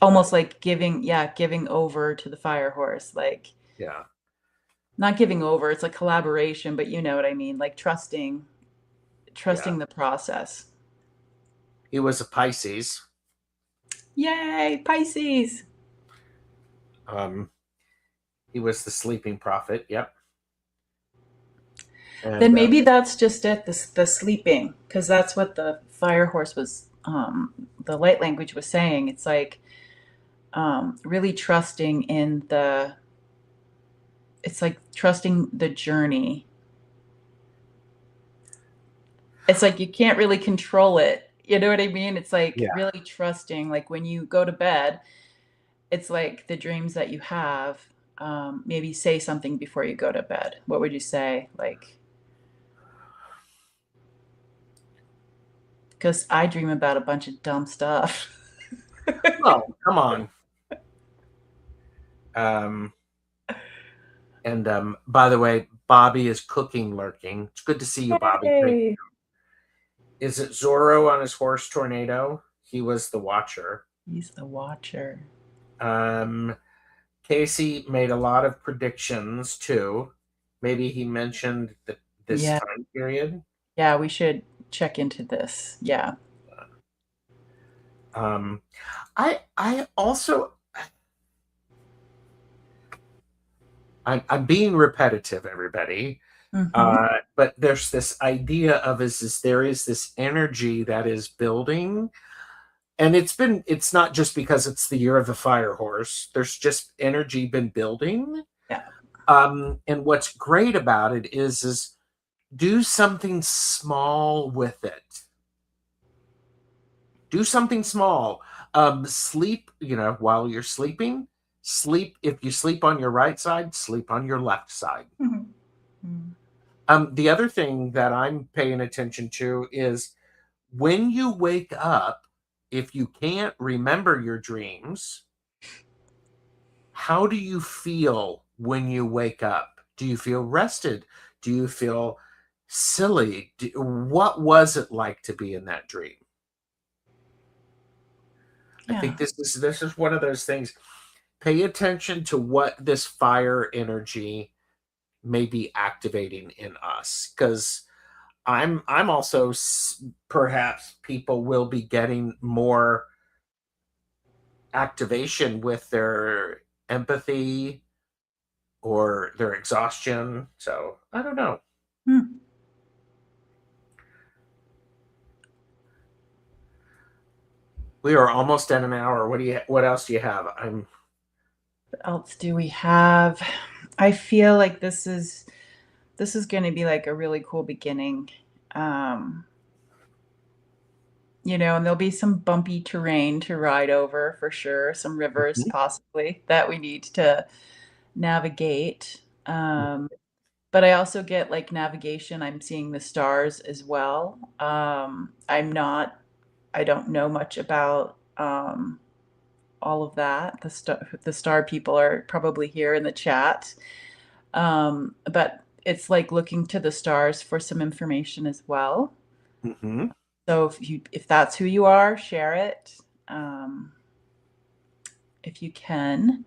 Almost like giving, yeah, giving over to the fire horse. Like yeah, not giving over, it's like collaboration, but you know what I mean, like yeah. trusting the process. He was a Pisces. Yay, Pisces. Um, he was the sleeping prophet. Yep, Then and maybe that's just it, the sleeping, because that's what the fire horse was, the light language was saying. It's like really trusting in the, it's like trusting the journey. It's like you can't really control it. You know what I mean? It's like yeah, really trusting, like when you go to bed, it's like the dreams that you have. Maybe say something before you go to bed. What would you say? Like, because I dream about a bunch of dumb stuff. well, come on. Um, and by the way, Bobby is cooking, lurking. It's good to see you, Bobby. Thank Yay. you. Is it Zorro on his horse Tornado? He was the watcher. He's the watcher. Um, Casey made a lot of predictions too. Maybe he mentioned that this Yeah. time period. Yeah, we should check into this. Yeah. Um, I also I'm being repetitive, everybody. Hmm. But there's this idea of is there is this energy that is building, and it's not just because it's the year of the fire horse. There's just energy been building. Yeah. And what's great about it is do something small with it. Do something small. Sleep, while you're sleeping, sleep. If you sleep on your right side, sleep on your left side. Mhm. The other thing that I'm paying attention to is when you wake up, if you can't remember your dreams, how do you feel when you wake up? Do you feel rested? Do you feel silly? What was it like to be in that dream? I think Yeah. this is one of those things. Pay attention to what this fire energy may be activating in us, because I'm also, perhaps people will be getting more activation with their empathy or their exhaustion. So I don't know. Hmm. We are almost at an hour. What else do you have? What else do we have? I feel like this is going to be like a really cool beginning. Um, and there'll be some bumpy terrain to ride over for sure, some rivers Mhm. possibly that we need to navigate. But I also get like navigation. I'm seeing the stars as well. I don't know much about all of that. The star people are probably here in the chat. But it's like looking to the stars for some information as well. Mhm. So if that's who you are, share it um, if you can.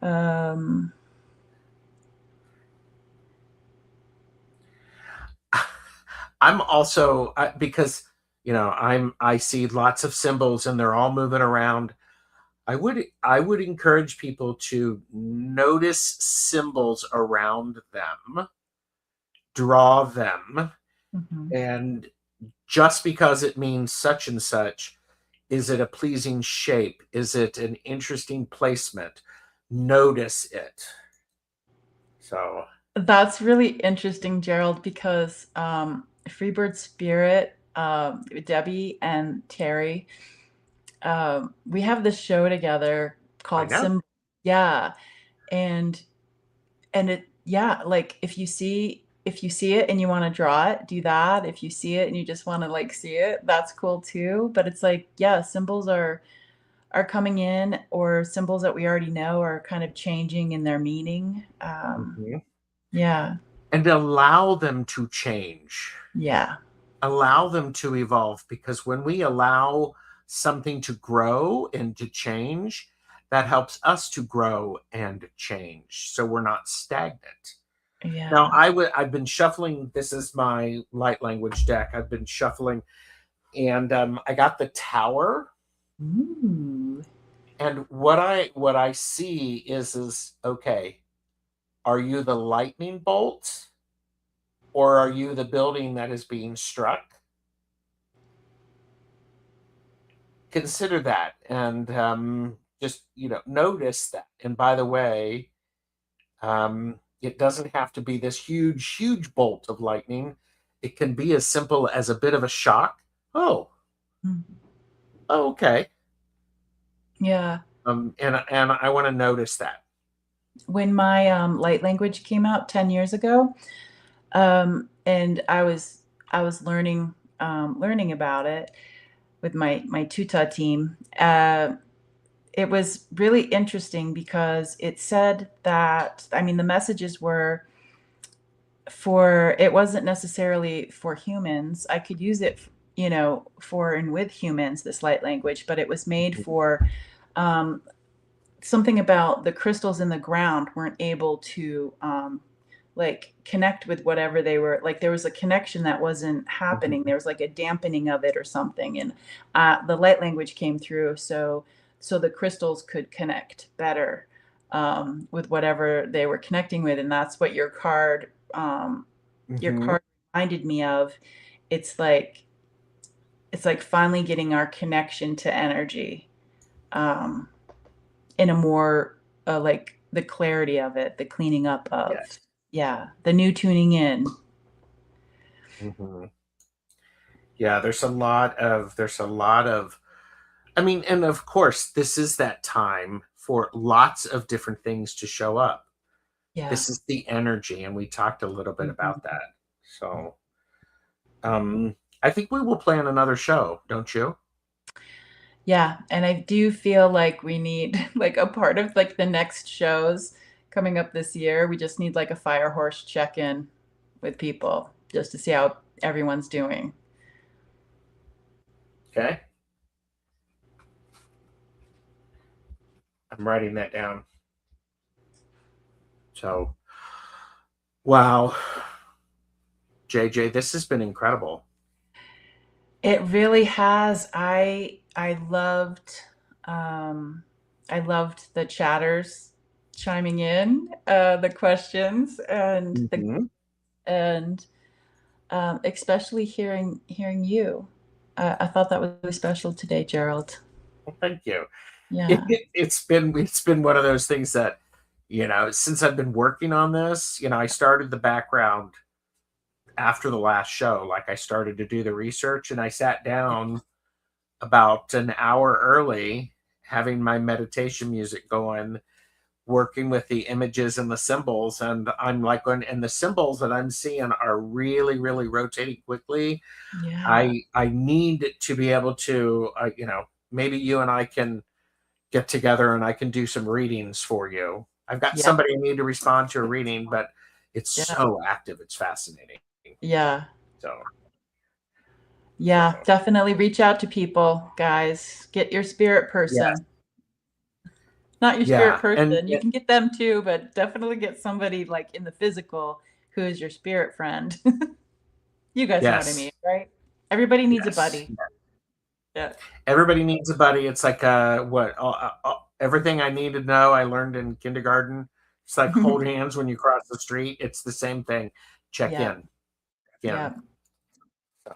Um, I'm also, because I see lots of symbols and they're all moving around. I would encourage people to notice symbols around them, draw them, mhm. and just because it means such and such, is it a pleasing shape? Is it an interesting placement? Notice it. So, That's really interesting, Gerald, because Freebird Spirit, Debbie and Terry, we have this show together I called know. Sim. Yeah, and like if you see it and you want to draw it, do that. If you see it and you just want to like see it, that's cool too. But it's like, yeah, symbols are coming in, or symbols that we already know are kind of changing in their meaning. Mhm. Yeah, And allow them to change, yeah, allow them to evolve, because when we allow something to grow and to change, that helps us to grow and change. So we're not stagnant. Now, yeah. I've been shuffling. This is my light language deck. I've been shuffling, and I got the Tower. Ooh. And what I see is okay. Are you the lightning bolt, or are you the building that is being struck? Consider that, and just notice that. And by the way, it doesn't have to be this huge bolt of lightning. It can be as simple as a bit of a shock. Oh, Mm. okay. Yeah. And I want to notice that. When my light language came out 10 years ago, and I was learning about it with my tuta team. It was really interesting because it said that, I mean, the messages were for, it wasn't necessarily for humans. I could use it, for and with humans, this light language, but it was made for um, something about the crystals in the ground weren't able to like connect with whatever they were, like there was a connection that wasn't happening, Mhm. there was like a dampening of it or something, and the light language came through, so the crystals could connect better with whatever they were connecting with, and that's what your Mhm. card reminded me of. It's like it's like finally getting our connection to energy, um, in a more like the clarity of it, the cleaning up of, Yes. yeah, the new tuning in. Mhm. Yeah, there's a lot of I mean, and of course, this is that time for lots of different things to show up. Yeah. This is the energy, and we talked a little bit about Mhm. that. So, um, I think we will plan another show, don't you? Yeah, and I do feel like we need like a part of like the next shows coming up this year. We just need like a fire horse check-in with people just to see how everyone's doing. Okay, I'm writing that down. So, wow, JJ, this has been incredible. It really has. Um I loved the chatters chiming in, the questions Mhm. and especially hearing you. I thought that was really special today, Gerald. Well, thank you. Yeah. It's been one of those things that, since I've been working on this, I started the background after the last show. Like, I started to do the research, and I sat down about an hour early, having my meditation music going, working with the images and the symbols. And I'm like, and the symbols that I'm seeing are really, really rotating quickly. Yeah. I need to be able to, maybe you and I can get together and I can do some readings for you. I've got Yeah. somebody I need to respond to a reading, but it's Yeah. so active. It's fascinating. Yeah. So, Yeah, so definitely reach out to people, guys. Get your spirit yes, person. Not your spirit yeah, and person. You can get them too, but definitely get somebody like in the physical who is your spirit friend. You guys know what I mean, yes, right? Everybody needs a yes. buddy. Yeah. Everybody needs a buddy. It's like what everything I need to know I learned in kindergarten. It's like hold hands when you cross the street. It's the same thing. Check Yeah. in, check in. Yeah. So,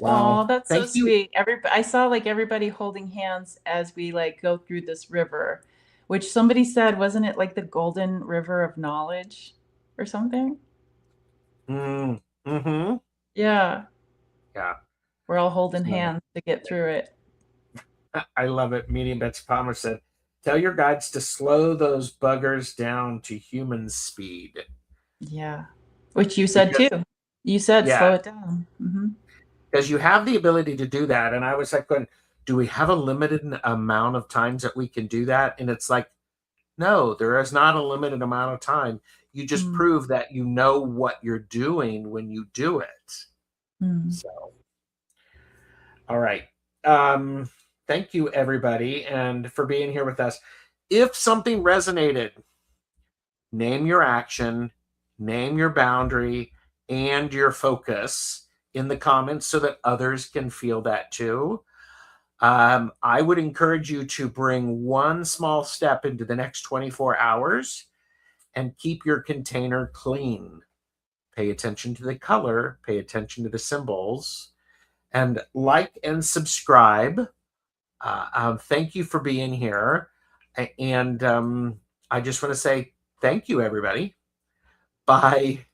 Oh, well, that's so thank you. sweet. I saw like everybody holding hands as we like go through this river, which somebody said, wasn't it like the golden river of knowledge or something? Mm-hmm. Yeah. Yeah. We're all holding So, hands to get through it. I love it. Medium Betsy Palmer said, "Tell your guides to slow those buggers down to human speed." Yeah. Which you said Because too. You said yeah, slow it down. because you have the ability to do that. And I was like, going, do we have a limited amount of times that we can do that? And it's like, no, there is not a limited amount of time. You just Mm, prove that you know what you're doing when you do it. mm. So, all right. Um, Thank you, everybody, and for being here with us. If something resonated, name your action, name your boundary, and your focus in the comments so that others can feel that too. I would encourage you to bring one small step into the next 24 hours and keep your container clean. Pay attention to the color, pay attention to the symbols, and like and subscribe. Thank you for being here. And I just want to say thank you, everybody. Bye.